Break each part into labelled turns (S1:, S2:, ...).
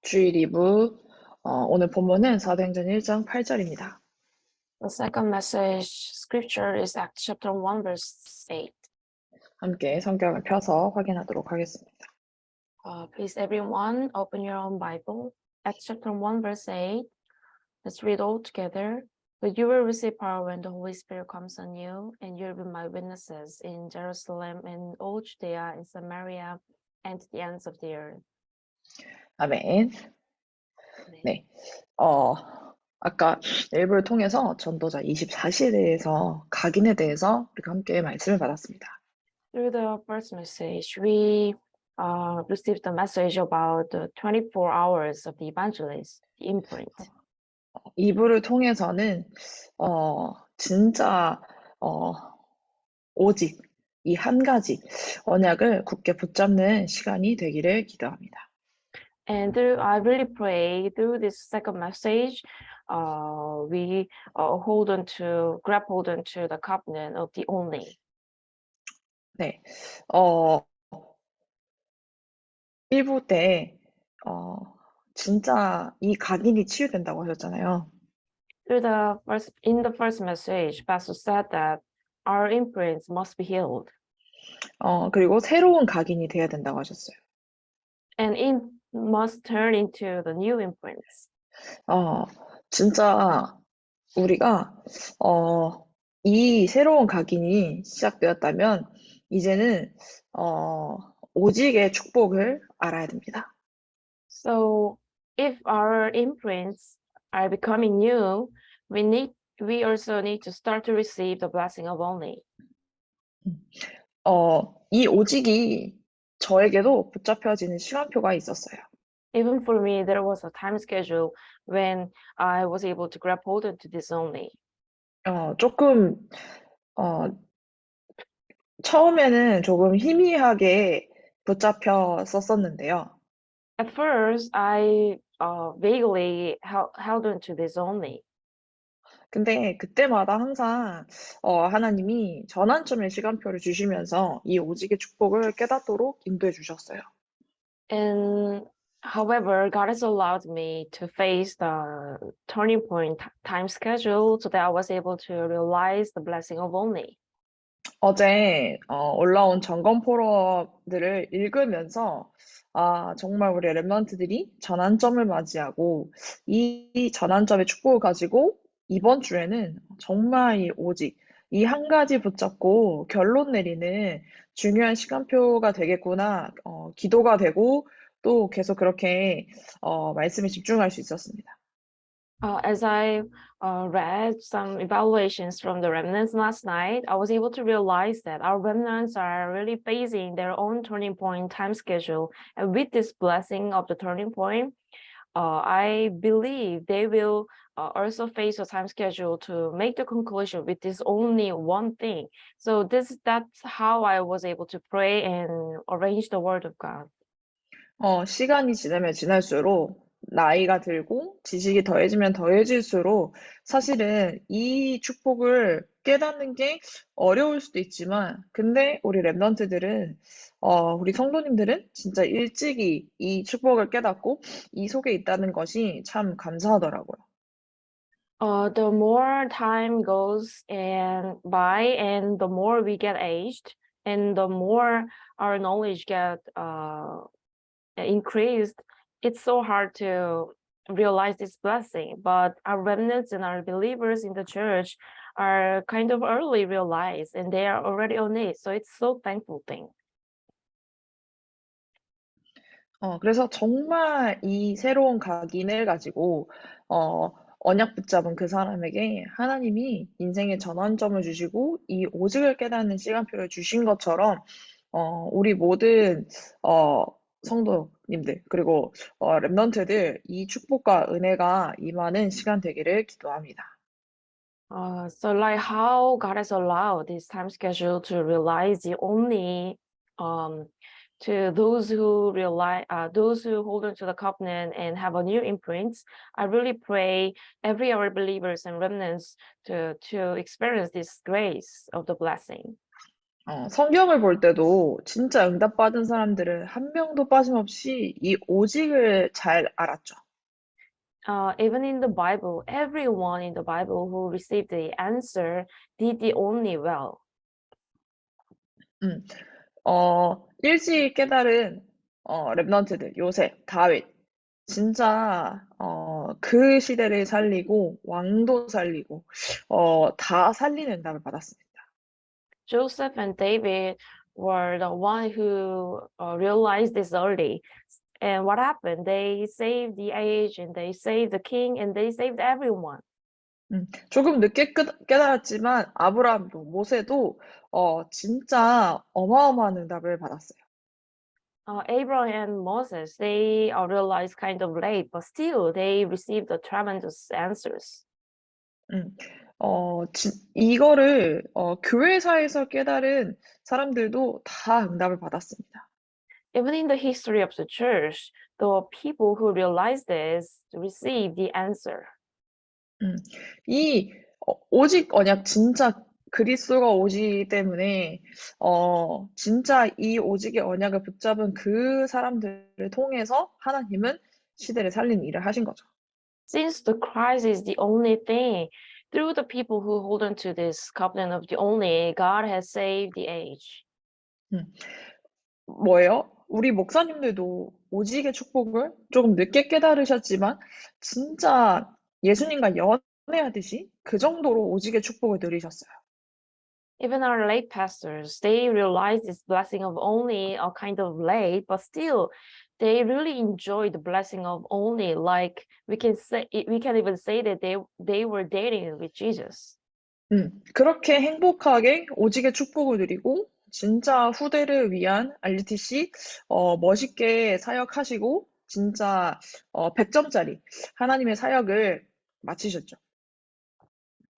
S1: 주일 2부, 오늘 본문은 사도행전 1장 8절입니다.
S2: The second message scripture is Acts chapter 1 verse 8.
S1: 함께 성경을 펴서 확인하도록 하겠습니다.
S2: Please everyone open your own Bible. Acts chapter 1 verse 8. Let's read all together. But you will receive power when the Holy Spirit comes on you, and you'll be my witnesses in Jerusalem and all Judea and Samaria and to the ends of the earth.
S1: 아멘. 네. 아까 일부를 통해서 전도자 24시에 대해서 각인에 대해서 우리가 함께 말씀을 받았습니다.
S2: Through the first message, we received the message about the 24 hours of the evangelist, the imprint.
S1: 2부를 통해서는 진짜 오직 이 한 가지 언약을 굳게 붙잡는 시간이 되기를 기도합니다.
S2: And I really pray through this second message, we grab hold on to the covenant of the only.
S1: 네. 1부 때 진짜 이 각인이 치유된다고 하셨잖아요.
S2: In the first message, Pastor said that our imprints must be healed.
S1: 그리고 새로운 각인이 돼야 된다고 하셨어요.
S2: And it must turn into the new imprints.
S1: 진짜 우리가 이 새로운 각인이 시작되었다면 이제는 오직의 축복을 알아야 됩니다.
S2: So if our imprints are becoming new, we also need to start to receive the blessing of only.
S1: 이 오직이 저에게도 붙잡혀지는 시간표가 있었어요.
S2: Even for me, there was a time schedule when I was able to grab hold into this only.
S1: 조금 처음에는 조금 희미하게 붙잡혔었는데요.
S2: At first, I vaguely held on to this only.
S1: 근데 그때마다 항상 하나님이 전환점의 시간표를 주시면서 이 오직의 축복을 깨닫도록 인도해 주셨어요.
S2: And however, God has allowed me to face the turning point time schedule so that I was able to realize the blessing of only.
S1: 어제 올라온 점검 포럼들을 읽으면서 정말 우리 랩런트들이 전환점을 맞이하고 이 전환점의 축복을 가지고 이번 주에는 정말 이 오직 이 한 가지 붙잡고 결론 내리는 중요한 시간표가 되겠구나 기도가 되고 또 계속 그렇게 말씀에 집중할 수 있었습니다.
S2: As I read some evaluations from the remnants last night, I was able to realize that our remnants are really facing their own turning point time schedule. And with this blessing of the turning point, I believe they will also face a time schedule to make the conclusion with this only one thing. So that's how I was able to pray and arrange the word of God.
S1: 시간이 지나면 지날수록 나이가 들고 지식이 더해지면 더해질수록 사실은 이 축복을 깨닫는 게 어려울 수도 있지만 근데 우리 랩런트들은 우리 성도님들은 진짜 일찍이 이 축복을 깨닫고 이 속에 있다는 것이 참 감사하더라고요.
S2: The more time goes by and the more we get aged and the more our knowledge get increased, it's so hard to realize this blessing. But our remnants and our believers in the church are kind of early realized and they are already on it. So it's so thankful thing.
S1: 그래서 정말 이 새로운 각인을 가지고 언약 붙잡은 그 사람에게 하나님이 인생의 전환점을 주시고 이 오직을 깨닫는 시간표를 주신 것처럼 우리 모든 성도님들 그리고 랩런트들 이 축복과 은혜가 임하는 시간 되기를 기도합니다.
S2: So like how God has allowed this time schedule to realize the only to those who hold on to the covenant and have a new imprint, I really pray every our believers and remnants to experience this grace of the blessing.
S1: 성경을 볼 때도 진짜 응답받은 사람들은 한 명도 빠짐없이 이 오직을 잘 알았죠.
S2: Even in the Bible, everyone in the Bible who received the answer did the only well.
S1: 음, 일찍 깨달은 렘넌트들, 요셉, 다윗, 진짜 그 시대를 살리고 왕도 살리고 다 살리는 응답을 받았습니다.
S2: Joseph and David were the one who realized this early. And what happened? They saved the age and they saved the king and they saved everyone.
S1: 조금 늦게 깨달았지만 아브라함도 모세도 진짜 어마어마한 응답을 받았어요.
S2: Abraham and Moses, they realized kind of late, but still they received the tremendous answers.
S1: 음, 이거를 교회사에서 깨달은 사람들도 다 응답을 받았습니다.
S2: Even in the history of the church, the people who realized this received the answer.
S1: 음, 이 오직 언약 진짜 그리스도가 오시기 때문에 진짜 이 오직의 언약을 붙잡은 그 사람들을 통해서 하나님은 시대를 살리는 일을 하신 거죠.
S2: Since the Christ is the only thing, through the people who hold on to this covenant of the only, God has saved the age.
S1: 음, 뭐예요? 우리 목사님들도 오직의 축복을 조금 늦게 깨달으셨지만 진짜 예수님과 연애하듯이 그 정도로 오직의 축복을 누리셨어요.
S2: Even our late pastors, they realize this blessing of only a kind of late, but still they really enjoy the blessing of only. Like we can even say that they were dating with Jesus.
S1: 그렇게 행복하게 오직의 축복을 누리고 진짜 후대를 위한 RUTC 멋있게 사역하시고 진짜 100점짜리 하나님의 사역을 마치셨죠.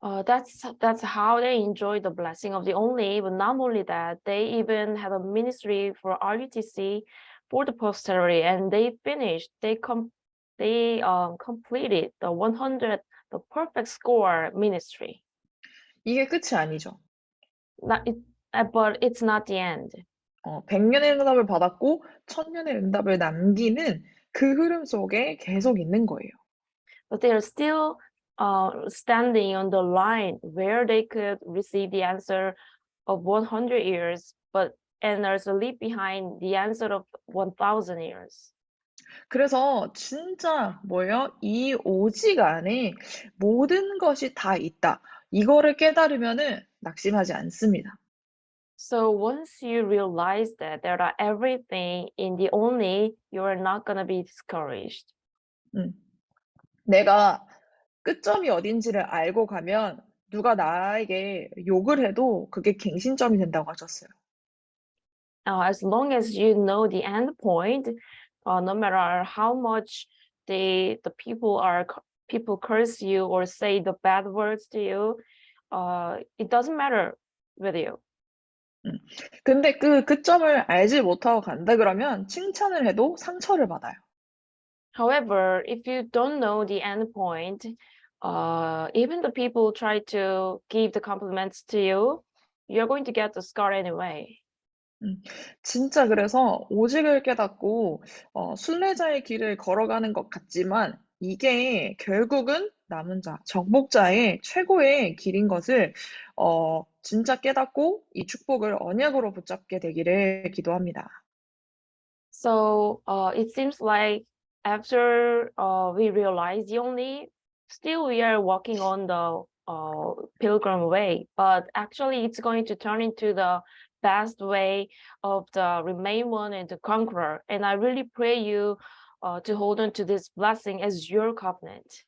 S2: That's how they enjoy the blessing of the only. But not only that, they even have a ministry for RUTC for the posterity, and they finished. They completed the 100 the perfect score ministry.
S1: 이게 끝이 아니죠.
S2: Not it, but it's not the end.
S1: 100년의 응답을 받았고 1000년의 응답을 남기는 그 흐름 속에 계속 있는 거예요.
S2: But they are still standing on the line where they could receive the answer of 100 years, and there's a leap behind the answer of 1000 years.
S1: 그래서 진짜 뭐예요? 이 오직 안에 모든 것이 다 있다. 이거를 깨달으면은 낙심하지 않습니다.
S2: So once you realize that there are everything in the only, you are not going to be discouraged.
S1: 음. 내가 끝점이 어딘지를 알고 가면 누가 나에게 욕을 해도 그게 갱신점이 된다고 하셨어요.
S2: As long as you know the end point, no matter how much the people curse you or say the bad words to you, it doesn't matter with you.
S1: 근데 그 끝점을 알지 못하고 간다 그러면 칭찬을 해도 상처를 받아요.
S2: However, if you don't know the end point, even the people try to give the compliments to you, you're going to get the scar anyway.
S1: 진짜 그래서 오직을 깨닫고 순례자의 길을 걸어가는 것 같지만 이게 결국은 남은 자, 정복자의 최고의 길인 것을 진짜 깨닫고 이 축복을 언약으로 붙잡게 되기를 기도합니다.
S2: So it seems like after we realize the only, still we are walking on the pilgrim way, but actually it's going to turn into the best way of the remain one and the conqueror. And I really pray you to hold on to this blessing as your covenant.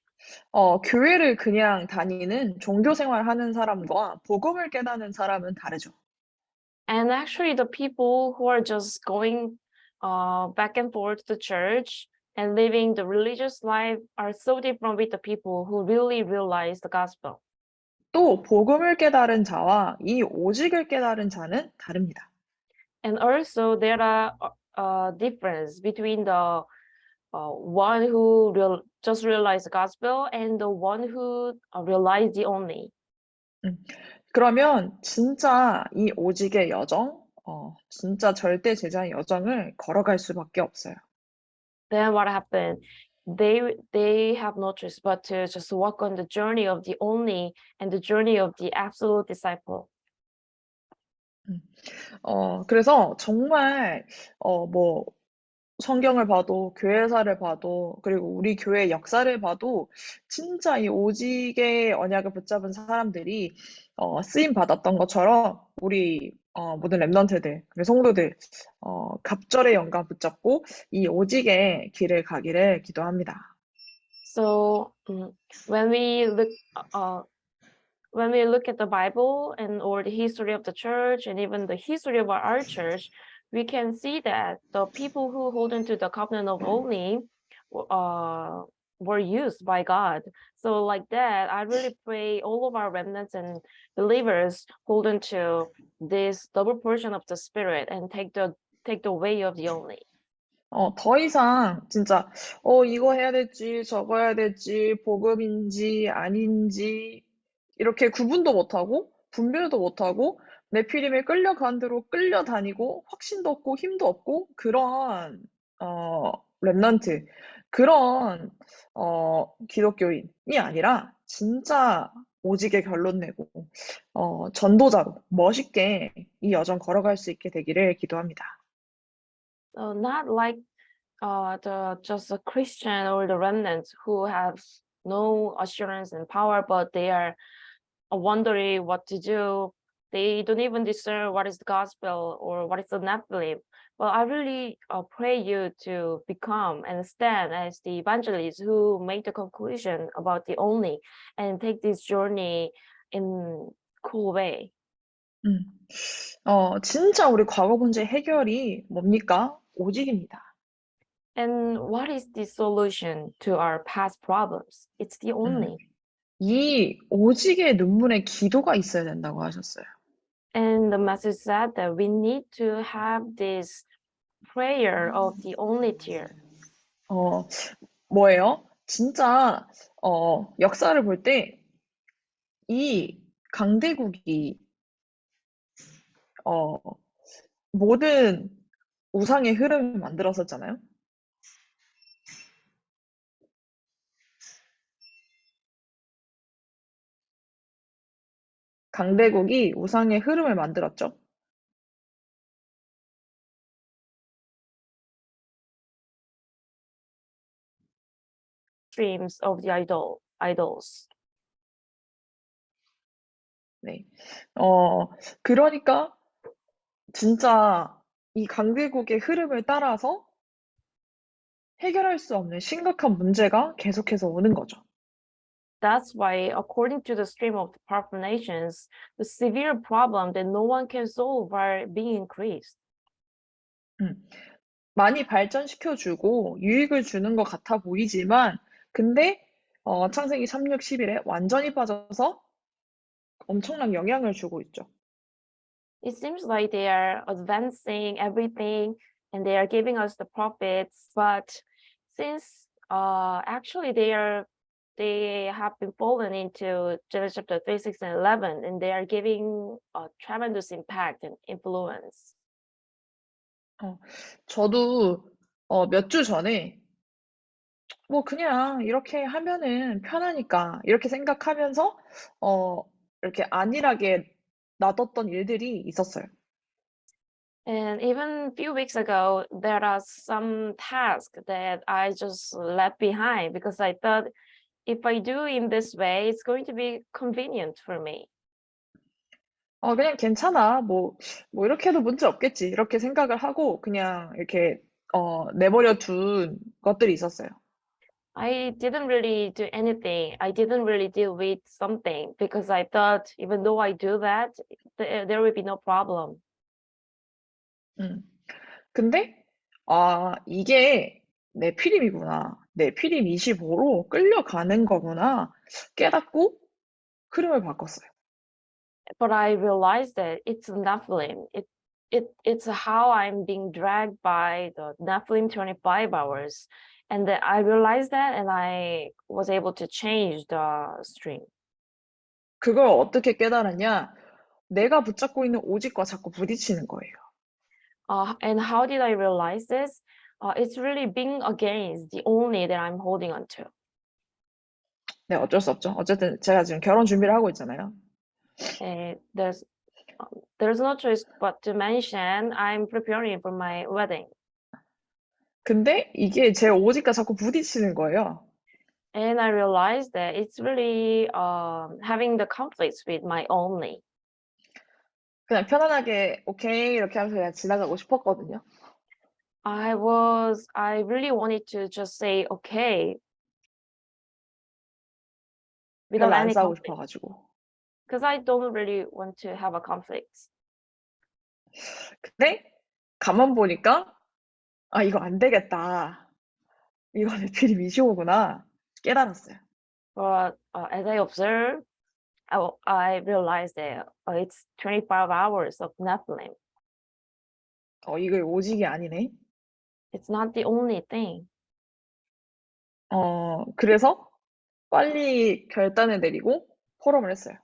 S1: 교회를 그냥 다니는 종교 생활하는 사람과 복음을 깨닫는 사람은 다르죠.
S2: And actually, the people who are just going back and forth to church and living the religious life are so different with the people who really realize the gospel.
S1: 또 복음을 깨달은 자와 이 오직을 깨달은 자는 다릅니다.
S2: And also, there are a difference between the one who just realized the gospel and the one who realized the only.
S1: 그러면 진짜 이 오직의 여정, 진짜 절대 제자의 여정을 걸어갈 수밖에 없어요.
S2: Then what happened? They have no choice but to just walk on the journey of the only and the journey of the absolute disciple.
S1: 음. 그래서 정말, 뭐, 성경을 봐도, 교회사를 봐도, 그리고 우리 교회 역사를 봐도, 진짜 이 오직의 언약을 붙잡은 사람들이, 쓰임 받았던 것처럼, 우리, 모든 랩런트들, 그리고 성도들, 갑절의 영광 붙잡고, 이 오직의 길을 가기를 기도합니다.
S2: So when we look uh, when we look at the Bible and or the history of the church and even the history of our church, we can see that the people who hold into the covenant of only uh, were used by God. So like that, I really pray all of our remnants and believers hold into this double portion of the Spirit and take the way of the only.
S1: 더 이상 진짜 이거 해야 될지 저거 해야 될지 복음인지 아닌지 이렇게 구분도 못하고 분별도 못하고 내피림에 끌려간 대로 끌려다니고 확신도 없고 힘도 없고 그런 랩넌트 그런 기독교인이 아니라 진짜 오직의 결론 내고 전도자로 멋있게 이 여정 걸어갈 수 있게 되기를 기도합니다.
S2: Not like the just a Christian or the remnants who have no assurance and power, but they are wondering what to do. They don't even discern what is the gospel or what is the Nephilim. But I really pray you to become and stand as the evangelists who make the conclusion about the only and take this journey in cool way.
S1: 음. 진짜 우리 과거 문제 해결이 뭡니까? 오직입니다.
S2: And what is the solution to our past problems? It's the
S1: 음.
S2: only.
S1: 이 오직의 눈물에 기도가 있어야 된다고 하셨어요.
S2: And the message said that we need to have this prayer of the only tear.
S1: 뭐예요? 진짜 역사를 볼 때 이 강대국이 어, 모든 우상의 흐름을 만들었었잖아요. 강대국이 우상의 흐름을 만들었죠.
S2: Streams of the idols.
S1: 네. 그러니까 진짜 이 강대국의 흐름을 따라서 해결할 수 없는 심각한 문제가 계속해서 오는 거죠.
S2: That's why, according to the stream of the powerful nations, the severe problem that no one can solve are being increased.
S1: 음. 많이 발전시켜주고 유익을 주는 것 같아 보이지만, 근데 창세기 3, 6, 11에 완전히 빠져서 엄청난 영향을 주고 있죠.
S2: It seems like they are advancing everything and they are giving us the profits, but since actually they have been fallen into Genesis chapter 3, 6, and 11, and they are giving a tremendous impact and influence.
S1: 저도 몇 주 전에 뭐 그냥 이렇게 하면은 편하니까 이렇게 생각하면서 이렇게 안일하게 놔뒀던 일들이 있었어요.
S2: And even a few weeks ago, there are some tasks that I just left behind because I thought if I do in this way, it's going to be convenient for me.
S1: 그냥 괜찮아. 뭐 이렇게 해도 문제 없겠지. 이렇게 생각을 하고 그냥 이렇게 내버려 둔 것들이 있었어요.
S2: I didn't really do anything. I didn't really deal with something because I thought even though I do that, there will be no problem.
S1: 음. 근데 이게 내 필임이구나. 내 필임 25로 끌려가는 거구나. 깨닫고 흐름을 바꿨어요.
S2: But I realized that it's Nephilim. It's how I'm being dragged by the Nephilim 25 hours. And then I realized that and I was able to change the stream.
S1: 그걸 어떻게 깨달았냐? 내가 붙잡고 있는 오직과 자꾸 부딪히는 거예요.
S2: And how did I realize this? It's really being against the only that I'm holding on to.
S1: 네, 어쩔 수 없죠. 어쨌든 제가 지금 결혼 준비를 하고 있잖아요.
S2: And there's no choice but to mention I'm preparing for my wedding.
S1: 근데 이게 제 오직과 자꾸 부딪히는 거예요.
S2: And I realized that it's really having the conflicts with my only.
S1: 그냥 편안하게 오케이 이렇게 하면서 그냥 지나가고 싶었거든요.
S2: I really wanted to just say okay without
S1: 별로 안
S2: any
S1: 싸우고
S2: conflict
S1: 싶어가지고.
S2: because I don't really want to have a conflict.
S1: 근데 가만 보니까 아 이거 안 되겠다. 이거 내 필이 미시오구나. 깨달았어요.
S2: But as I observe, I realized that it's 25 hours of Nephilim.
S1: 이거 오직이 아니네.
S2: It's not the only thing.
S1: 그래서 빨리 결단을 내리고 포럼을 했어요.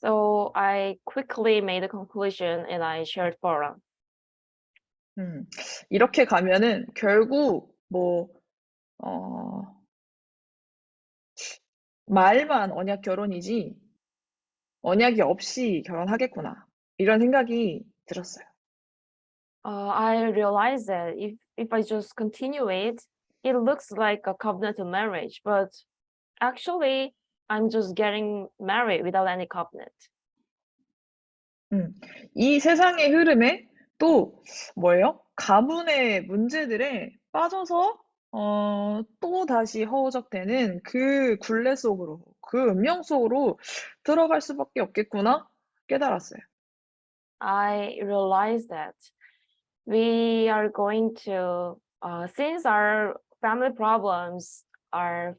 S2: So I quickly made a conclusion and I shared forum.
S1: 이렇게 가면은 결국 뭐, 어, 말만 언약 결혼이지 언약이 없이 결혼하겠구나. 이런 생각이 들었어요.
S2: I realized that if I just continue it, it looks like a covenantal marriage, but actually I'm just getting married without any covenant.
S1: 이 세상의 흐름에 또 뭐예요? 가문의 문제들에 빠져서 또 다시 허우적대는 그 굴레 속으로, 그 운명 속으로 들어갈 수밖에 없겠구나 깨달았어요.
S2: I realized that we are going to, since our family problems are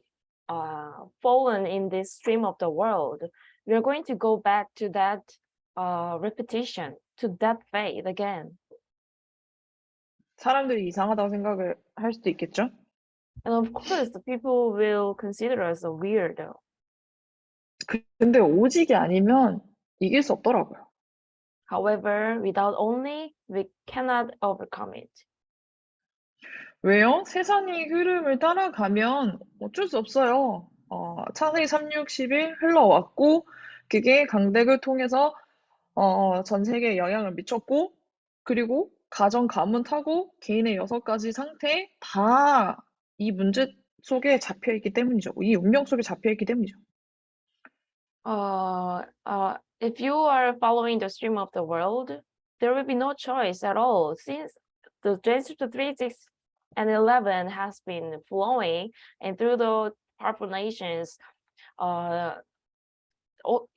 S2: fallen in this stream of the world, we are going to go back to that repetition, to that fate again.
S1: 사람들이 이상하다고 생각을 할 수도 있겠죠?
S2: And of course, the people will consider us a weirdo.
S1: 근데 오직이 아니면 이길 수 없더라고요.
S2: However, without only, we cannot overcome it.
S1: 왜요? 세상의 흐름을 따라가면 어쩔 수 없어요. 창세기 3, 6, 11 흘러왔고, 그게 강대국을 통해서 전 세계에 영향을 미쳤고, 그리고 가정, 가문 타고 개인의 6가지 상태 다 이 문제 속에 잡혀 있기 때문이죠. 이 운명 속에 잡혀 있기 때문이죠.
S2: If you are following the stream of the world, there will be no choice at all, since the Genesis 3, 6, and 11 has been flowing, and through the powerful nations, the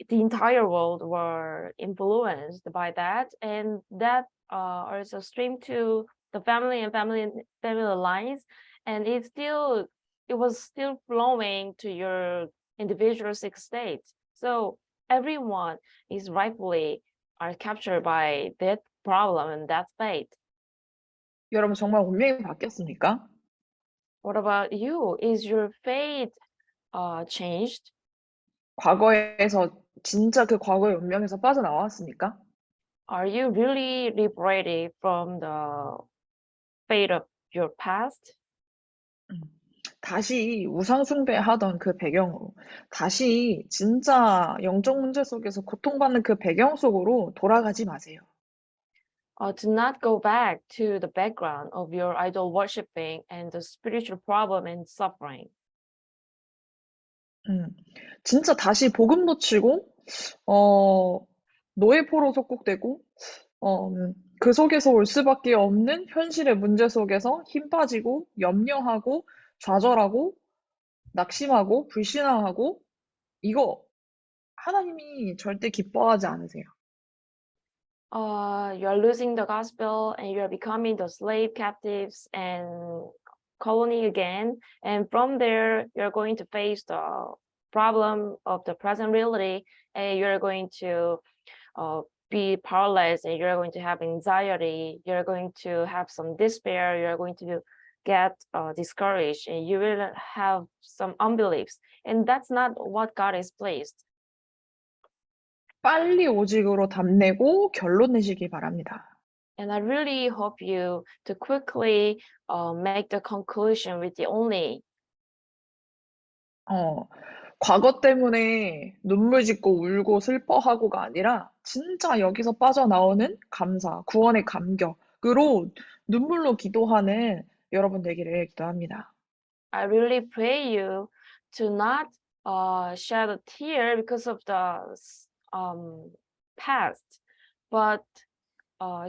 S2: entire world were influenced by that, and that also streamed to the family and family lines, and it was still flowing to your individual six states. So everyone is rightfully are captured by that problem and that fate.
S1: 여러분 정말 운명이 바뀌었습니까?
S2: What about you? Is your fate changed?
S1: 과거에서 진짜 그 과거의 운명에서 빠져나왔습니까?
S2: Are you really liberated from the fate of your past?
S1: 다시 우상 숭배하던 그 배경으로, 다시 진짜 영적 문제 속에서 고통받는 그 배경 속으로 돌아가지 마세요.
S2: Do not go back to the background of your idol worshiping and the spiritual problem and suffering.
S1: 진짜 다시 복음 놓치고, 노예포로 속국되고, 그 속에서 올 수밖에 없는 현실의 문제 속에서 힘 빠지고, 염려하고, 좌절하고, 낙심하고, 불신앙하고, 이거 하나님이 절대 기뻐하지 않으세요.
S2: You are losing the gospel and you are becoming the slave captives and colony again. And from there, you're going to face the problem of the present reality, and you're going to be powerless, and you're going to have anxiety, you're going to have some despair, you're going to get discouraged, and you will have some unbeliefs. And that's not what God has placed.
S1: 빨리 오직으로 답내고 결론 내시기 바랍니다.
S2: And I really hope you to quickly make the conclusion with the only.
S1: 어, 과거 때문에 눈물 짓고 울고 슬퍼하고가 아니라 진짜 여기서 빠져나오는 감사, 구원의 감격으로 눈물로 기도하는 여러분 되기를 기도합니다.
S2: I really pray you to not shed a tear because of the past, but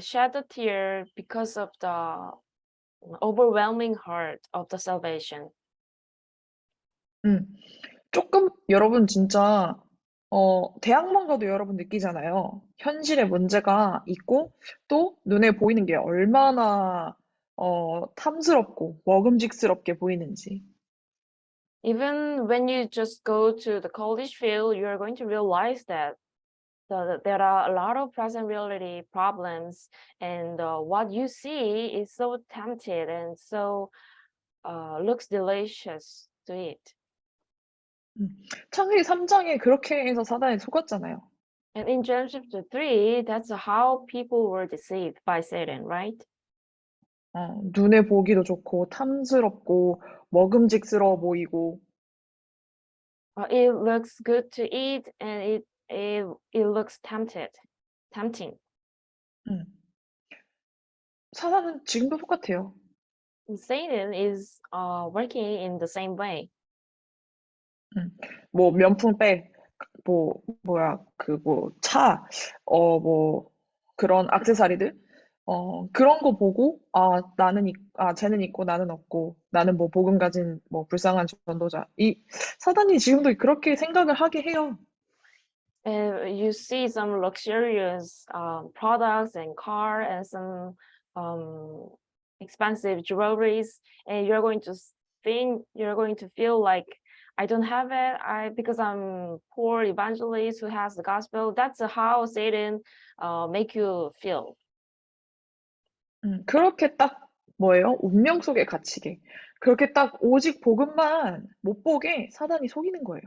S2: shed a tear because of the overwhelming heart of the salvation.
S1: 음, 조금 여러분 진짜 대학만 가도 여러분 느끼잖아요. 현실에 문제가 있고 또 눈에 보이는 게 얼마나 탐스럽고 먹음직스럽게 보이는지.
S2: Even when you just go to the college field, you're going to realize that there are a lot of present reality problems, and what you see is so tempted and so looks delicious to eat.
S1: 창세기 3장에 그렇게 해서 사단에 속았잖아요.
S2: And in James chapter 3, that's how people were deceived by Satan, right?
S1: 눈에 보기도 좋고 탐스럽고 먹음직스러워 보이고
S2: It looks good to eat, and it looks tempting.
S1: 음, 사단은 지금도 똑같아요.
S2: Satan is working in the same way.
S1: 뭐 명품백, 차, 그런 액세서리들, 그런 거 보고, 쟤는 있고 나는 없고, 나는 뭐 복음 가진 뭐 불쌍한 전도자. 사단이 지금도 그렇게 생각을 하게 해요.
S2: You see some luxurious products and car and some expensive jewelries, and you're going to feel like I don't have it because I'm poor evangelist who has the gospel. That's how Satan make you feel.
S1: 그렇게 딱 운명 속에 갇히게. 그렇게 딱 오직 복음만 못 보게 사단이 속이는 거예요.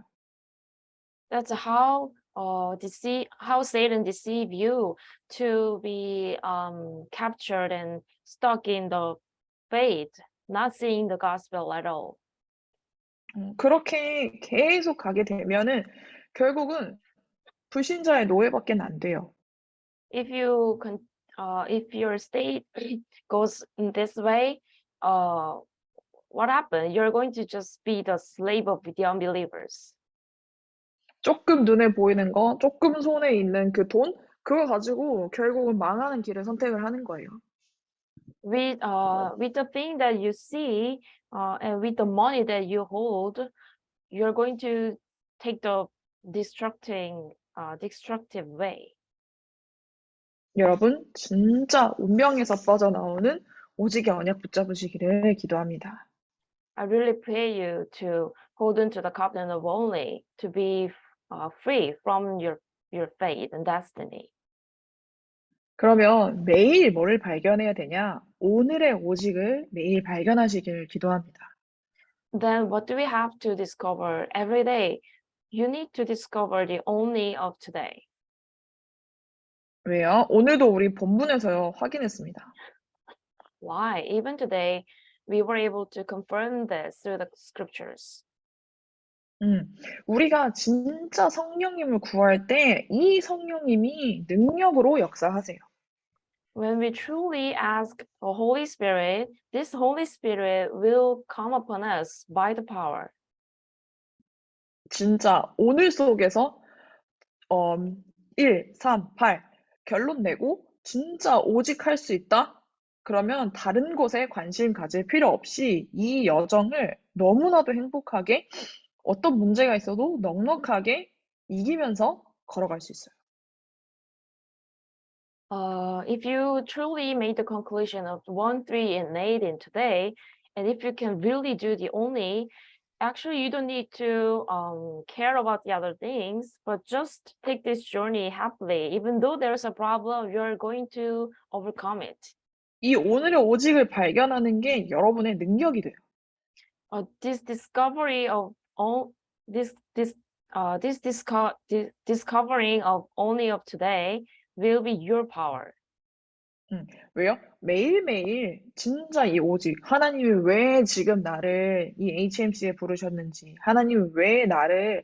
S2: That's how Satan deceive you to be captured and stuck in the faith, not seeing the gospel at all.
S1: 그렇게 계속 가게 되면은 결국은 불신자의 노예밖에 안 돼요.
S2: If if your state goes in this way, what happened? You're going to just be the slave of the unbelievers.
S1: 조금 눈에 보이는 거, 조금 손에 있는 그 돈, 그거 가지고 결국은 망하는 길을 선택을 하는 거예요.
S2: With the thing that you see and with the money that you hold, you're going to take the destructive way.
S1: 여러분, 진짜 운명에서 빠져나오는 오직의 언약 붙잡으시기를 기도합니다.
S2: I really pray you to hold on to the covenant of only, to be free from your fate and destiny.
S1: 그러면 매일 뭐를 발견해야 되냐? 오늘의 오직을 매일 발견하시길 기도합니다.
S2: Then what do we have to discover every day? You need to discover the only of today.
S1: 왜요? 오늘도 우리 본문에서 확인했습니다.
S2: Why? Even today, we were able to confirm this through the scriptures.
S1: 우리가 진짜 성령님을 구할 때 이 성령님이 능력으로 역사하세요.
S2: When we truly ask the Holy Spirit, this Holy Spirit will come upon us by the power.
S1: 진짜 오늘 속에서 1, 3, 8 결론 내고 진짜 오직 할 수 있다? 그러면 다른 곳에 관심 가질 필요 없이 이 여정을 너무나도 행복하게 어떤 문제가 있어도 넉넉하게 이기면서 걸어갈 수 있어요.
S2: If you truly made the conclusion of 1, 3, and 8 in today, and if you can really do the only, actually you don't need to care about the other things, but just take this journey happily. Even though there's a problem, you're going to overcome it.
S1: 이 오늘의 오직을 발견하는 게 여러분의 능력이 돼요.
S2: This discovery of all this discovering of only of today will be your power.
S1: 왜요? 매일매일 진짜 이 오직 하나님이 왜 지금 나를 이 HMC에 부르셨는지, 하나님이 왜 나를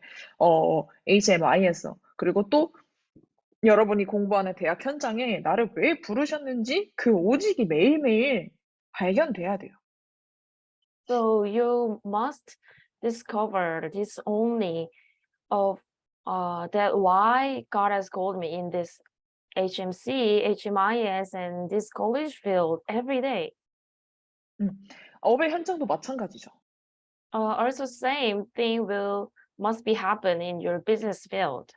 S1: HMI에서 그리고 또 여러분이 공부하는 대학 현장에 나를 왜 부르셨는지 그 오직이 매일매일 발견돼야 돼요.
S2: So you must discover this only of that why God has called me in this HMC, HMIS, and this college field every day.
S1: 음, 업의 현장도 마찬가지죠.
S2: Also, same thing must be happen in your business field.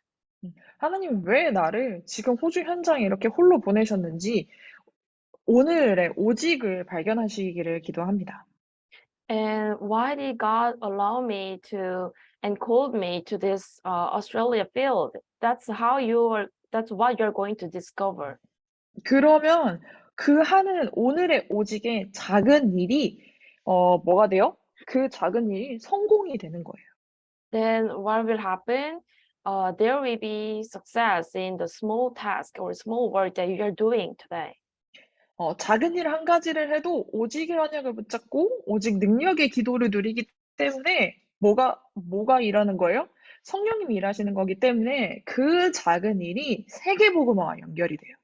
S1: 하나님 왜 나를 지금 호주 현장에 이렇게 홀로 보내셨는지 오늘의 오직을 발견하시기를 기도합니다.
S2: And why did God allow me to and called me to this Australia field? That's what you're going to discover.
S1: 그러면 그 하는 오늘의 오직의 작은 일이 뭐가 돼요? 그 작은 일이 성공이 되는 거예요.
S2: Then what will happen? There will be success in the small task or small work that you are doing today.
S1: 작은 일 한 가지를 해도 오직의 언약을 붙잡고 오직 능력의 기도를 누리기 때문에 뭐가 일하는 거예요? 성령님이 일하시는 거기 때문에 그 작은 일이 세계복음화와 연결이 돼요.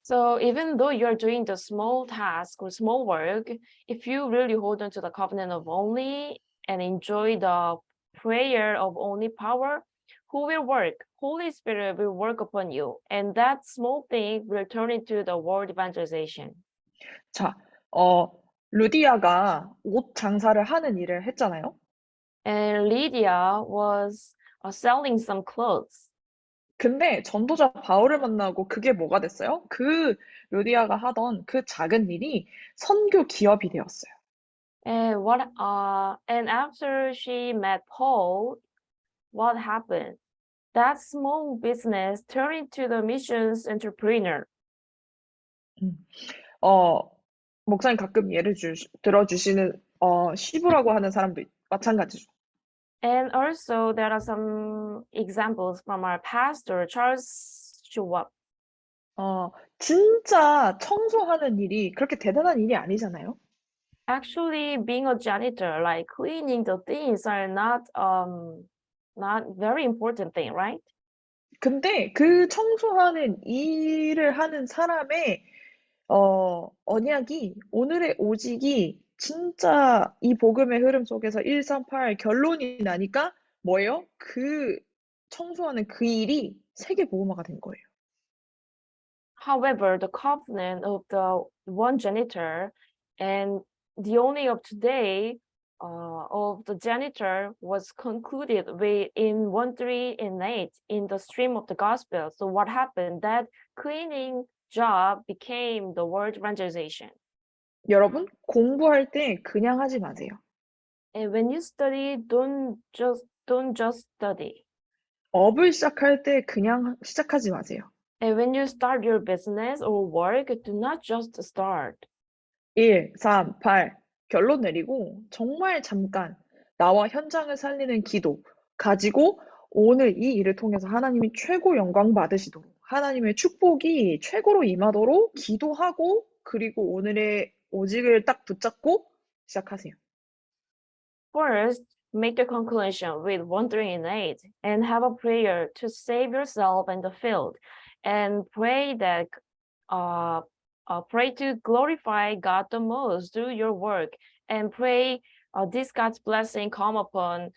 S2: So even though you're doing the small task or small work, if you really hold on to the covenant of only and enjoy the prayer of only power, who will work? Holy Spirit will work upon you, and that small thing will turn into the world evangelization.
S1: 자, 루디아가 옷 장사를 하는 일을 했잖아요.
S2: And Lydia was selling some clothes.
S1: 근데 전도자 바울을 만나고 그게 뭐가 됐어요? 그 루디아가 하던 그 작은 일이 선교 기업이 되었어요.
S2: And after she met Paul, what happened? That small business turned into the missions entrepreneur.
S1: 목사님 가끔 예를 들어주시는 시부라고 하는 사람도 마찬가지죠.
S2: And also there are some examples from our pastor, Charles Schwab.
S1: 진짜 청소하는 일이 그렇게 대단한 일이 아니잖아요.
S2: Actually, being a janitor, like cleaning the things are not very important thing, right?
S1: 근데 그 청소하는 일을 하는 사람의 언약이 오늘의 오직이 진짜 이 복음의 흐름 속에서 138 결론이 나니까 뭐예요? 그 청소하는 그 일이 세계 복음화가 된 거예요.
S2: However, the covenant of the one janitor and the only of today of the janitor was concluded in 1:3 and 8 in the stream of the gospel. So what happened? That cleaning job became the world evangelization.
S1: 여러분, 공부할 때 그냥 하지 마세요.
S2: And when you study, don't just study.
S1: 업을 시작할 때 그냥 시작하지 마세요.
S2: And when you start your business or work, do not just start.
S1: 1, 3, 8 결론 내리고 정말 잠깐 나와 현장을 살리는 기도 가지고 오늘 이 일을 통해서 하나님이 최고 영광 받으시도록 하나님의 축복이 최고로 임하도록 기도하고 그리고 오늘의 오직을 딱 붙잡고 시작하세요.
S2: First, make the conclusion with 1:3 and 8 and have a prayer to save yourself in the field and pray that pray to glorify God the most through your work and pray this God's blessing come upon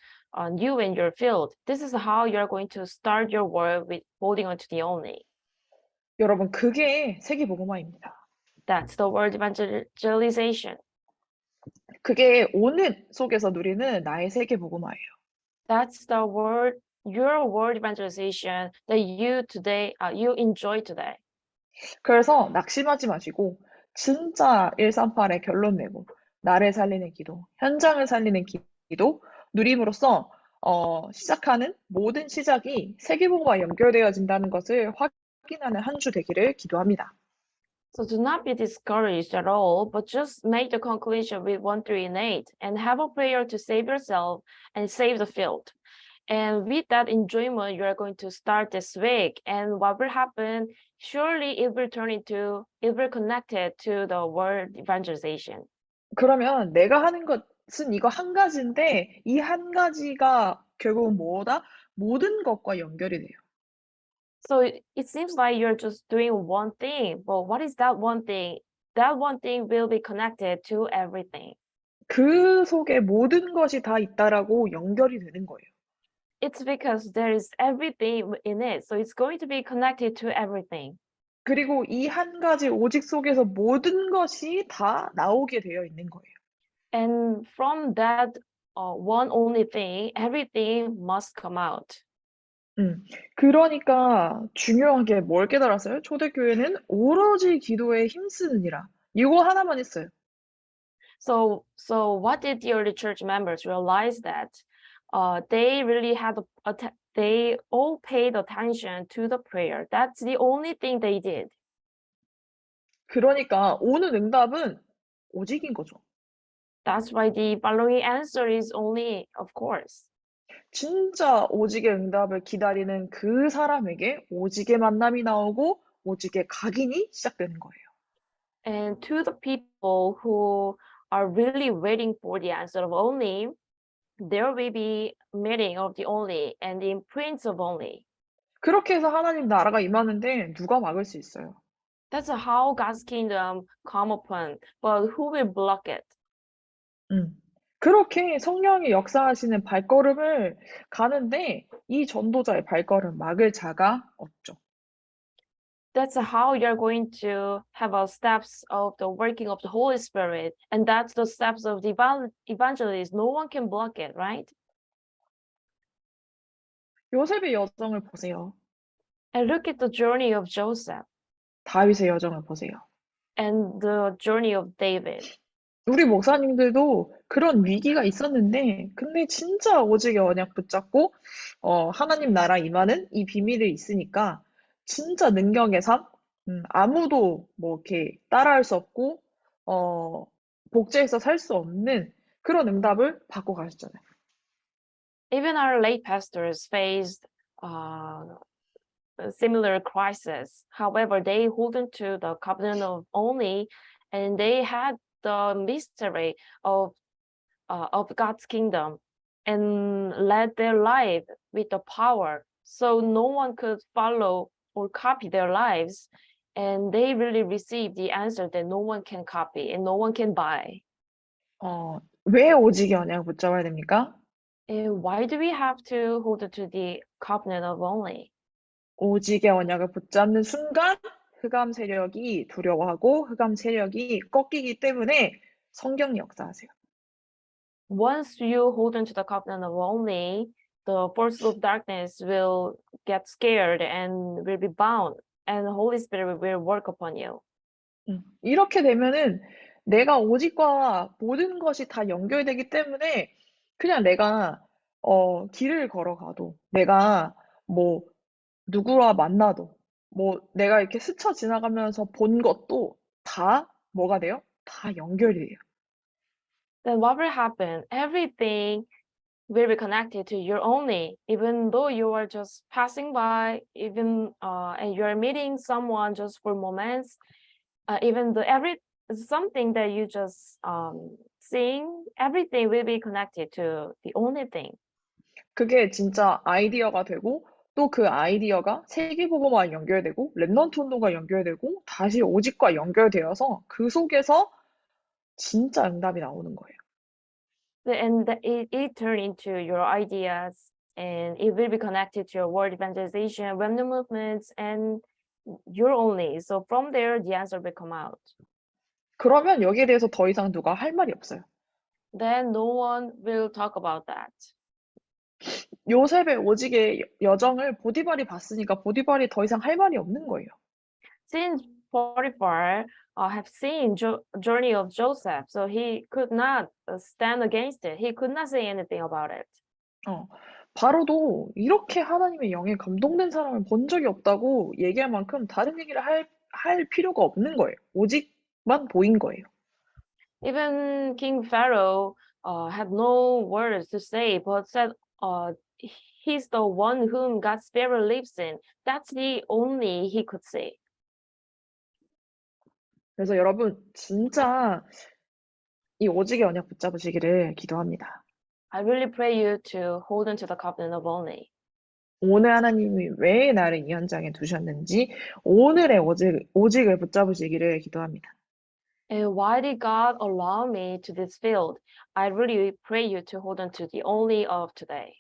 S2: you in your field. This is how you're going to start your work with holding on to the only.
S1: 여러분, 그게 세계복음화입니다.
S2: That's the word evangelization.
S1: 그게 오늘 속에서 누리는 나의 세계복음화예요.
S2: That's the word, your word evangelization that you enjoy today.
S1: 그래서 낙심하지 마시고 진짜 138의 결론 내고 나를 살리는 기도, 현장을 살리는 기도 누림으로써 시작하는 모든 시작이 세계복음과 연결되어진다는 것을 확인하는 한 주 되기를 기도합니다.
S2: So do not be discouraged at all, but just make the conclusion with 1:3 and 8 and have a prayer to save yourself and save the field. And with that enjoyment, you are going to start this week. And what will happen? Surely it will connect it to the word evangelization.
S1: 그러면 내가 하는 것은 이거 한 가지인데 이 한 가지가 결국은 뭐다? 모든 것과 연결이 돼요.
S2: So it seems like you're just doing one thing, but what is that one thing? That one thing will be connected to everything.
S1: 그 속에 모든 것이 다 있다라고 연결이 되는 거예요.
S2: It's because there is everything in it. So it's going to be connected to everything.
S1: 그리고 이 한 가지 오직 속에서 모든 것이 다 나오게 되어 있는 거예요.
S2: And from that one only thing, everything must come out.
S1: 그러니까 중요한 게 뭘 깨달았어요? 초대교회는 오로지 기도에 힘쓰느니라. 이거 하나만 했어요.
S2: So what did the early church members realize that they really they all paid attention to the prayer. That's the only thing they did.
S1: 그러니까 오는 응답은 오직인 거죠.
S2: That's why the following answer is only, of course.
S1: 진짜 오직의 응답을 기다리는 그 사람에게 오직의 만남이 나오고 오직의 각인이 시작되는 거예요.
S2: And to the people who are really waiting for the answer of only, there will be meeting of the only and the imprints of only.
S1: 그렇게 해서 하나님 나라가 임하는데 누가 막을 수 있어요?
S2: That's how God's kingdom come upon, but who will block it?
S1: 그렇게 성령이 역사하시는 발걸음을 가는데 이 전도자의 발걸음 막을 자가 없죠.
S2: That's how you're going to have a steps of the working of the Holy Spirit, and that's the steps of the evangelist. No one can block it, right?
S1: 요셉의 여정을 보세요.
S2: And look at the journey of Joseph
S1: 다윗의 여정을 보세요.
S2: and the journey of David.
S1: 우리 목사님들도 그런 위기가 있었는데 근데 진짜 오직의 언약 붙잡고 하나님 나라 임하는 이 비밀이 있으니까 진짜 능력의 삶, 아무도 뭐 이렇게 따라할 수 없고 복제해서 살 수 없는 그런 응답을 받고 가셨잖아요.
S2: Even our late pastors faced a similar crisis. However, they hold on to the covenant of only, and they had the mystery of God's kingdom and led their life with the power. So no one could follow or copy their lives, and they really received the answer that no one can copy and no one can buy.
S1: 왜 오직의 언약을 붙잡아야 됩니까?
S2: And why do we have to hold on to the covenant of only?
S1: 오직의 언약을 붙잡는 순간 흑암 세력이 두려워하고 흑암 세력이 꺾이기 때문에 성경이 역사하세요.
S2: Once you hold on to the covenant of only, the forces of darkness will get scared and will be bound, and the Holy Spirit will work upon you.
S1: 이렇게 되면은 내가 오직과 모든 것이 다 연결되기 때문에 그냥 내가 길을 걸어가도 내가 뭐 누구와 만나도 뭐 내가 이렇게 스쳐 지나가면서 본 것도 다 뭐가 돼요? 다 연결이 돼요.
S2: Then what will happen? Everything will be connected to your only, even though you are just passing by, even and you are meeting someone just for moments, even though something that you just seeing, everything will be connected to the only thing.
S1: 그게 진짜 아이디어가 되고 또 그 아이디어가 세계보고와 연결되고 렘넌트 운동과 연결되고 다시 오직과 연결되어서 그 속에서 진짜 응답이 나오는 거예요.
S2: And it turn into your ideas, and it will be connected to your word evangelization, remnant movements, and your only. So from there, the answer will come out.
S1: 그러면 여기에 대해서 더 이상 누가 할 말이 없어요.
S2: Then no one will talk about that.
S1: 요셉의 오직의 여정을 보디발이 봤으니까 보디발이 더 이상 할 말이 없는 거예요.
S2: Since Potiphar have seen journey of Joseph, so he could not stand against it. He could not say anything about it.
S1: 바로도 이렇게 하나님의 영에 감동된 사람을 본 적이 없다고 얘기할 만큼 다른 얘기를 할 필요가 없는 거예요. 오직만 보인 거예요.
S2: Even King Pharaoh had no words to say, but said he's the one whom God's Spirit lives in. That's the only he could say.
S1: 그래서 여러분, 진짜 이 오직의 언약 붙잡으시기를 기도합니다.
S2: I really pray you to hold on to the covenant of only.
S1: 오늘 하나님이 왜 나를 이 현장에 두셨는지 오늘의 오직을 붙잡으시기를 기도합니다.
S2: And why did God allow me to this field? I really pray you to hold on to the only of today.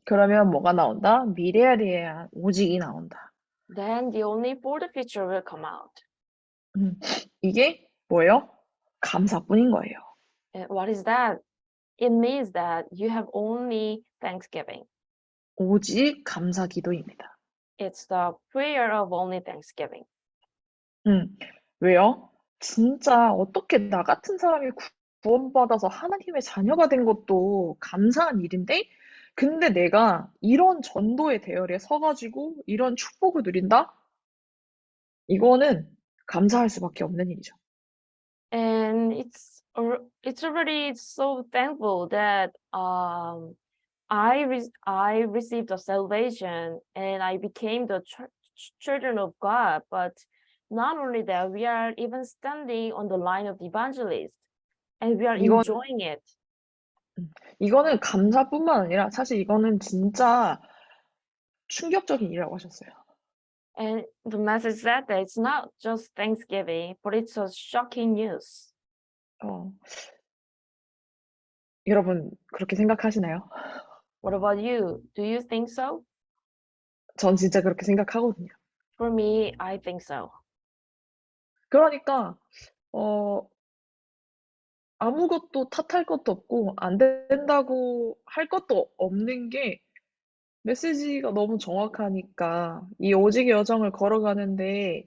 S1: 그러면 뭐가 나온다? 미래에 대한 오직이 나온다.
S2: Then the only for the future will come out.
S1: 이게 뭐예요? 감사뿐인 거예요.
S2: And what is that? It means that you have only thanksgiving.
S1: 오직 감사 기도입니다.
S2: It's the prayer of only thanksgiving.
S1: 왜요? 진짜 어떻게 나 같은 사람이 구원받아서 하나님의 자녀가 된 것도 감사한 일인데, 근데 내가 이런 전도의 대열에 서가지고 이런 축복을 누린다? 이거는 감사할 수밖에 없는 일이죠.
S2: And it's already so thankful that I received the salvation and I became the children of God. But not only that, we are even standing on the line of the evangelist, and we are
S1: 이건
S2: enjoying it.
S1: 이거는 감사뿐만 아니라 사실 이거는 진짜 충격적인 일이라고 하셨어요.
S2: And the message said that it's not just Thanksgiving, but it's a shocking news.
S1: 여러분 그렇게 생각하시나요?
S2: What about you? Do you think so?
S1: 전 진짜 그렇게 생각하거든요.
S2: For me, I think so.
S1: 그러니까 아무것도 탓할 것도 없고 안 된다고 할 것도 없는 게 메시지가 너무 정확하니까 이 오직의 여정을 걸어가는데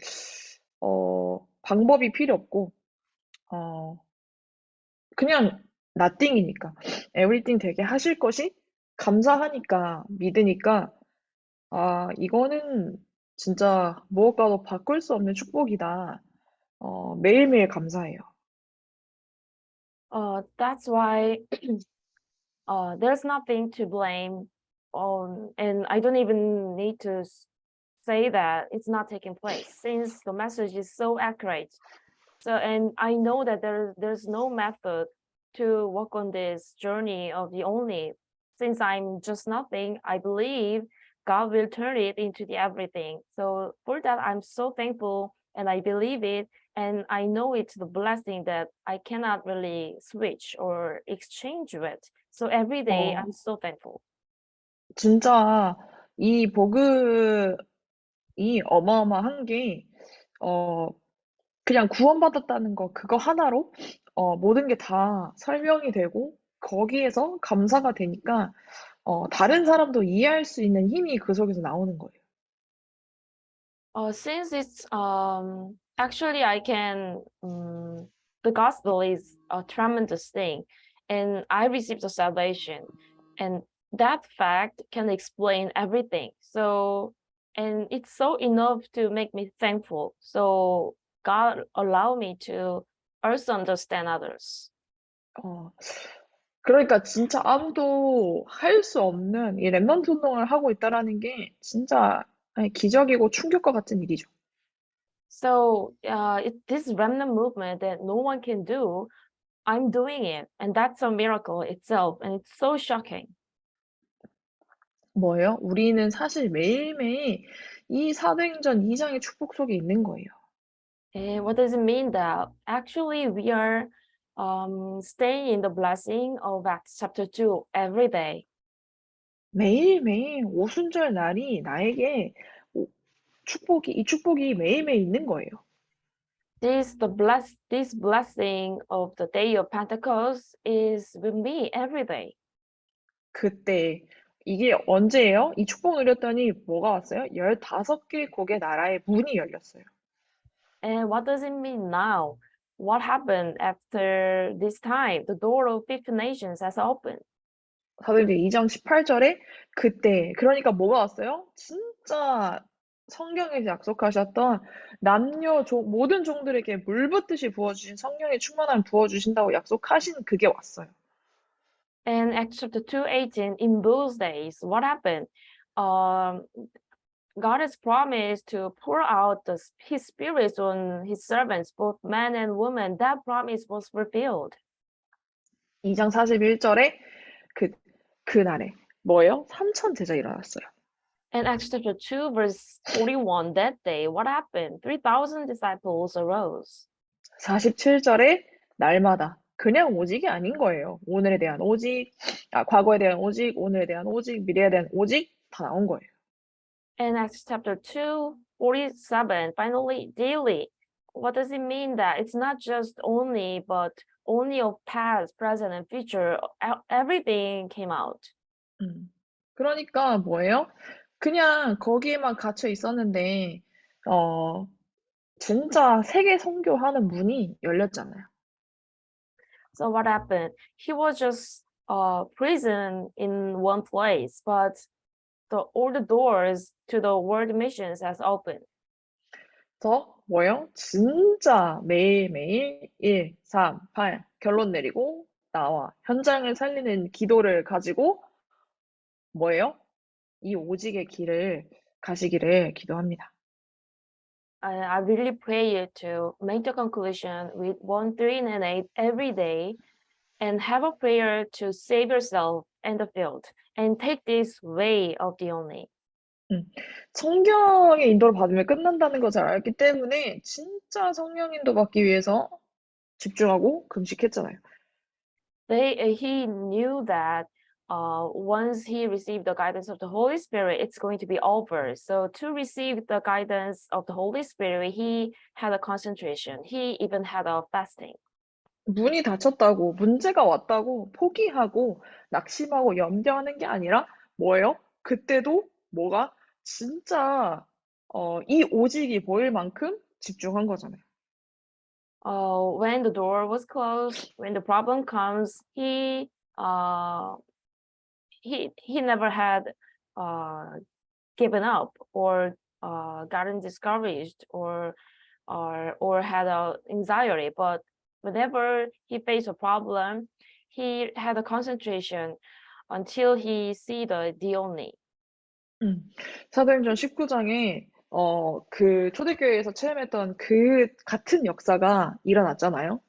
S1: 방법이 필요 없고 그냥 nothing이니까 everything 되게 하실 것이 감사하니까 믿으니까 이거는 진짜 무엇과도 바꿀 수 없는 축복이다. 매일매일 감사해요.
S2: That's why there's nothing to blame on, and I don't even need to say that it's not taking place since the message is so accurate. So, and I know that there's no method to work on this journey of the only. Since I'm just nothing, I believe God will turn it into the everything. So for that, I'm so thankful and I believe it. And I know it's the blessing that I cannot really switch or exchange with. So every day I'm so thankful.
S1: 진짜 이 복음이 어마어마한 게 그냥 구원받았다는 거 그거 하나로 모든 게 다 설명이 되고 거기에서 감사가 되니까 다른 사람도 이해할 수 있는 힘이 그 속에서 나오는 거예요.
S2: Since it's actually I can the gospel is a tremendous thing, and I received the salvation, and that fact can explain everything. So, and it's so enough to make me thankful. So God allow me to also understand others.
S1: 그러니까 진짜 아무도 할 수 없는 이 랩넌트 운동을 하고 있다라는 게 진짜 기적이고 충격과 같은 일이죠.
S2: So this remnant movement that no one can do, I'm doing it, and that's a miracle itself, and it's so shocking.
S1: 뭐예요? 우리는 사실 매일매일 이 사도행전 2장의 축복 속에 있는 거예요.
S2: And what does it mean that actually we are staying in the blessing of Acts chapter 2 every day?
S1: 매일매일 오순절 날이 나에게 이 축복이 매일매일 있는 거예요.
S2: This blessing of the day of Pentecost is with me every day.
S1: 그때 이게 언제예요? 이 축복 누렸더니 뭐가 왔어요? 15개국의 나라의 문이 열렸어요.
S2: And what does it mean now? What happened after this time? The door of 50 nations has opened.
S1: 사도행전 2장 18절에 그때 그러니까 뭐가 왔어요? 진짜 성경에서 약속하셨던 남녀 모든 종들에게 물 붓듯이 부어주신 성령의 충만함을 부어주신다고 약속하신 그게 왔어요.
S2: And Acts chapter 2:18, in those days, what happened? Um, God has promised to pour out his spirit on his servants, both men and women. That promise was fulfilled.
S1: 2장 41절에 그날에 뭐예요? 3천 제자 일어났어요.
S2: And Acts chapter 2, verse 41, that day, what happened? 3,000 disciples arose.
S1: 47절에 날마다 그냥 오직이 아닌 거예요. 오늘에 대한 오직, 과거에 대한 오직, 오늘에 대한 오직, 미래에 대한 오직 다 나온 거예요.
S2: And Acts chapter 2, 47, finally, daily. What does it mean that it's not just only, but only of past, present, and future? Everything came out.
S1: 그러니까 뭐예요? 그냥 거기에만 갇혀 있었는데, 진짜 세계 선교하는 문이 열렸잖아요.
S2: So what happened? He was just prison in one place, but all the doors to the world missions has opened.
S1: 그래서 뭐예요? 진짜 매일매일 1, 3, 8 결론 내리고 나와 현장을 살리는 기도를 가지고 뭐예요? 이 오직의 길을 가시기를 기도합니다.
S2: I really pray you to make the conclusion with 1, 3, and 8 every day and have a prayer to save yourself and the field and take this way of the only.
S1: 성경의 인도를 받으면 끝난다는 걸 잘 알기 때문에 진짜 성령 인도 받기 위해서 집중하고 금식했잖아요.
S2: He knew that once he received the guidance of the Holy Spirit, it's going to be over. So to receive the guidance of the Holy Spirit, he had a concentration. He even had a fasting.
S1: 문이 닫혔다고, 문제가 왔다고 포기하고 낙심하고 염려하는 게 아니라 뭐예요? 그때도 뭐가 진짜 이 오직이 보일 만큼 집중한 거잖아요.
S2: When the door was closed, when the problem comes, he never had given up or gotten discouraged or had anxiety. But whenever he faced a problem, he had a concentration until he see the only.
S1: 사도행전 19장에 그 초대교회에서 체험했던 그 같은 역사가 일어났잖아요.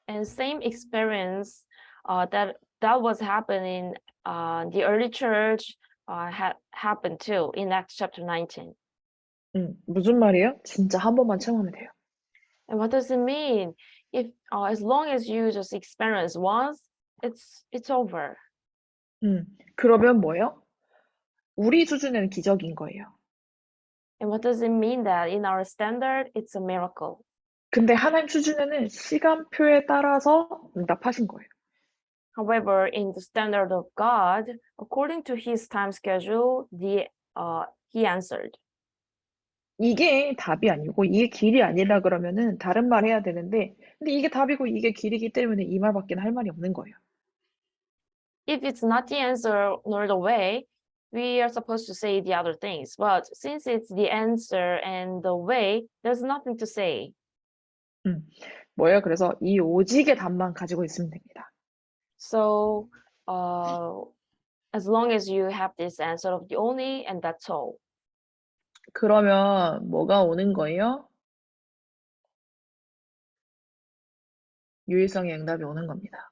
S2: And same experience that was happening the early church had happened too in Acts chapter 19.
S1: 무슨 말이에요? 진짜 한 번만 체험하면 돼요.
S2: And what does it mean? If as long as you just experience once, it's over.
S1: 그러면 뭐예요? 우리 수준에는 기적인 거예요.
S2: And what does it mean that in our standard, it's a miracle?
S1: 근데 하나님 수준에는 시간표에 따라서 응답하신 거예요.
S2: However, in the standard of God, according to his time schedule, he answered.
S1: 이게 답이 아니고 이게 길이 아니라 그러면은 다른 말 해야 되는데 근데 이게 답이고 이게 길이기 때문에 이 말밖에 할 말이 없는 거예요.
S2: If it's not the answer nor the way, we are supposed to say the other things. But since it's the answer and the way, there's nothing to say.
S1: 뭐예요? 그래서 이 오직의 답만 가지고 있으면 됩니다.
S2: So, as long as you have this answer of the only, and that's all.
S1: 그러면 뭐가 오는 거예요? 유일성의 응답이 오는 겁니다.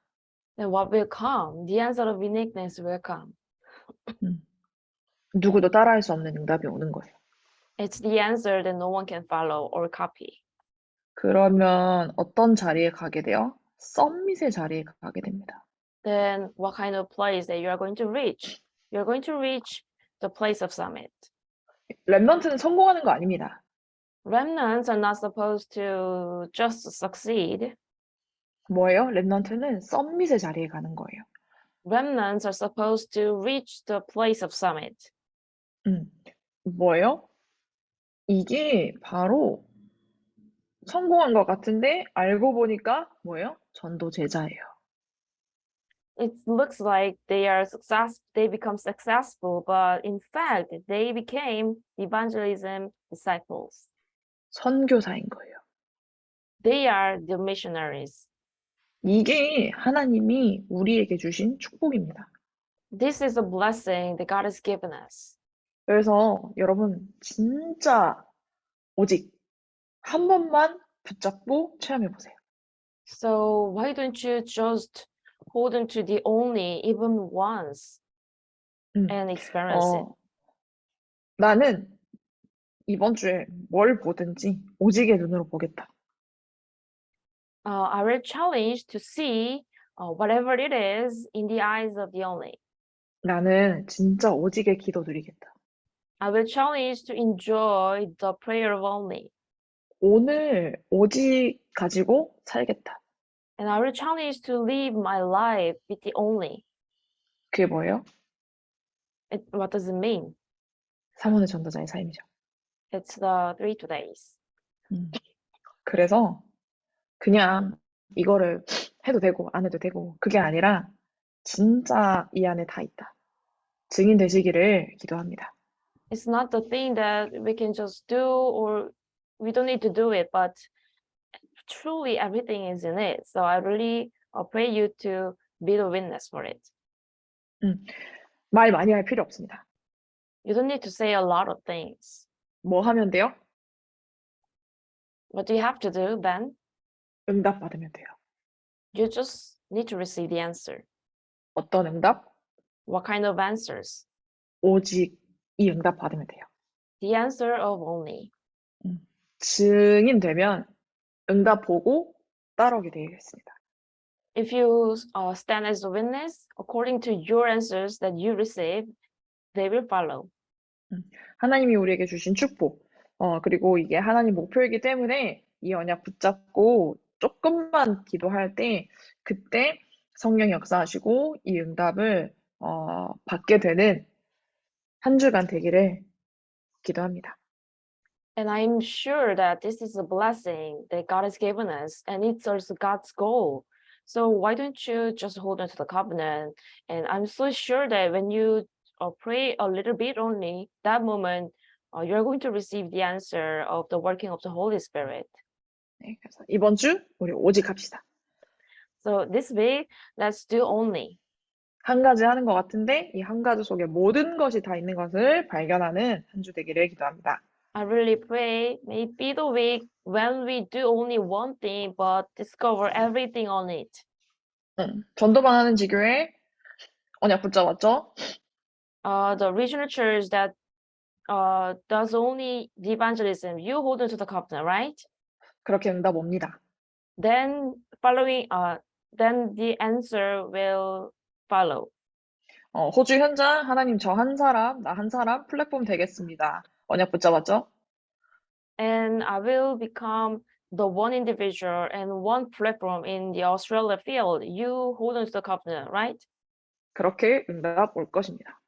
S2: Then what will come? The answer of uniqueness will come.
S1: 누구도 따라할 수 없는 응답이 오는 거예요.
S2: It's the answer that no one can follow or copy.
S1: 그러면 어떤 자리에 가게 돼요? 썸밋의 자리에 가게 됩니다.
S2: Then what kind of place that you are going to reach? You're going to reach the place of summit.
S1: 렘넌트는 성공하는 거 아닙니다.
S2: Remnants are not supposed to just succeed.
S1: 뭐예요? 렘넌트는 썸밋의 자리에 가는 거예요.
S2: Remnants are supposed to reach the place of summit.
S1: 뭐예요? 이게 바로 성공한 것 같은데 알고 보니까 뭐예요? 전도 제자예요.
S2: It looks like they become successful, but in fact, they became evangelism disciples.
S1: 선교사인 거예요.
S2: They are the missionaries.
S1: 이게 하나님이 우리에게 주신 축복입니다.
S2: This is a blessing that God has given us.
S1: 그래서 여러분 진짜 오직 한 번만 붙잡고 체험해 보세요.
S2: So why don't you just hold on to the only even once
S1: 음,
S2: and experience it?
S1: 어, 나는 이번 주에 뭘 보든지 오직의 눈으로 보겠다.
S2: I will challenge to see whatever it is in the eyes of the only.
S1: 나는 진짜 오직의 기도 드리겠다.
S2: I will challenge to enjoy the prayer of only.
S1: 오늘 오직 가지고 살겠다.
S2: And I will challenge to live my life with the only.
S1: 그게 뭐예요?
S2: What does it mean?
S1: 사모의 전도자의 삶이죠.
S2: It's the 3 2days.
S1: 그래서 그냥 이거를 해도 되고 안 해도 되고 그게 아니라 진짜 이 안에 다 있다. 증인 되시기를 기도합니다.
S2: It's not the thing that we can just do or we don't need to do it, but truly everything is in it. So I really pray you to be the witness for it.
S1: 말 많이 할 필요 없습니다.
S2: You don't need to say a lot of things.
S1: 뭐 하면 돼요?
S2: What do you have to do then?
S1: 응답 받으면 돼요.
S2: You just need to receive the answer.
S1: 어떤 응답?
S2: What kind of answers?
S1: 오직 이 응답 받으면 돼요.
S2: The answer of only.
S1: 증인 되면 응답 보고 따라오게 되겠습니다.
S2: If you stand as a witness, according to your answers that you receive, they will follow.
S1: 하나님이 우리에게 주신 축복, 그리고 이게 하나님 목표이기 때문에 이 언약 붙잡고 조금만 기도할 때 그때 성령 역사하시고 이 응답을 받게 되는 한 주간 되기를 기도합니다.
S2: And I'm sure that this is a blessing that God has given us, and it's also God's goal. So why don't you just hold on to the covenant? And I'm so sure that when you pray a little bit only, that moment you're going to receive the answer of the working of the Holy Spirit.
S1: 네, 그래서 이번 주 우리 오직 합시다.
S2: So this week, let's do only.
S1: 한 가지 하는 것 같은데 이 한 가지 속에 모든 것이 다 있는 것을 발견하는 한 주 되기를 기도합니다.
S2: I really pray may it be the week when we do only one thing but discover everything on it.
S1: 전도만 하는 지교회 언약 붙잡았죠?
S2: The regional church that does only the evangelism, you hold on to the covenant, right?
S1: 그렇게 응답 옵니다.
S2: Then then the answer will follow.
S1: 호주 현장 하나님 저 한 사람, 나 한 사람 플랫폼 되겠습니다. 언약 붙잡았죠?
S2: And I will become the one individual and one platform in the Australia field. You hold on to the covenant, right?
S1: 그렇게 응답 올 것입니다.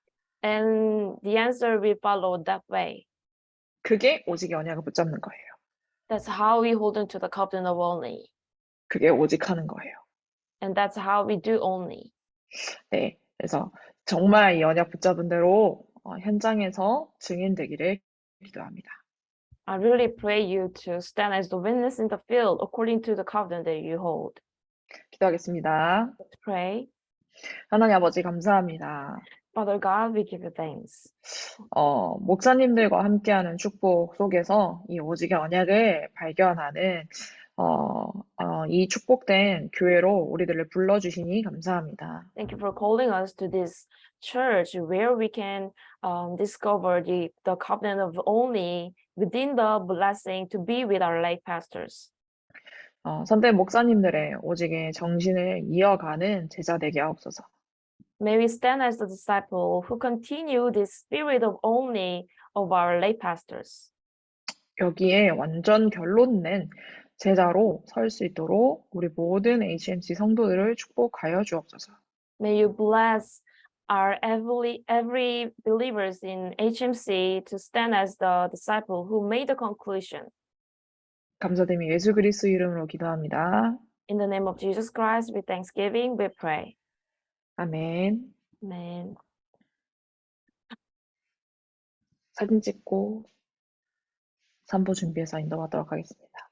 S2: And the answer will follow that way.
S1: 그게 오직의 언약을 붙잡는 거예요.
S2: That's how we hold on to the covenant of only.
S1: 그게 오직 하는 거예요.
S2: And that's how we do only.
S1: 네, 그래서 정말 이 언약 붙잡은 대로 현장에서 증인되기를 기도합니다.
S2: I really pray you to stand as the witness in the field according to the covenant that you hold.
S1: 기도하겠습니다.
S2: Let's pray.
S1: 하나님 아버지 감사합니다.
S2: Father God, we give you thanks.
S1: 목사님들과 함께하는 축복 속에서 이 오직의 언약을 발견하는 이 축복된 교회로 우리들을 불러주시니 감사합니다.
S2: Thank you for calling us to this church where we can discover the covenant of only within the blessing to be with our lay pastors.
S1: 선대 목사님들의 오직의 정신을 이어가는 제자 되게 하옵소서.
S2: May we stand as the disciple who continue this spirit of only of our lay pastors.
S1: 여기에 완전 결론 낸 제자로 설 수 있도록 우리 모든 HMC 성도들을 축복하여 주옵소서.
S2: May you bless our every believers in HMC to stand as the disciple who made the conclusion.
S1: 감사드리며 예수 그리스도 이름으로 기도합니다.
S2: In the name of Jesus Christ, with thanksgiving, we pray.
S1: 아멘.
S2: Amen.
S1: 사진 찍고 산보 준비해서 인도하도록 하겠습니다.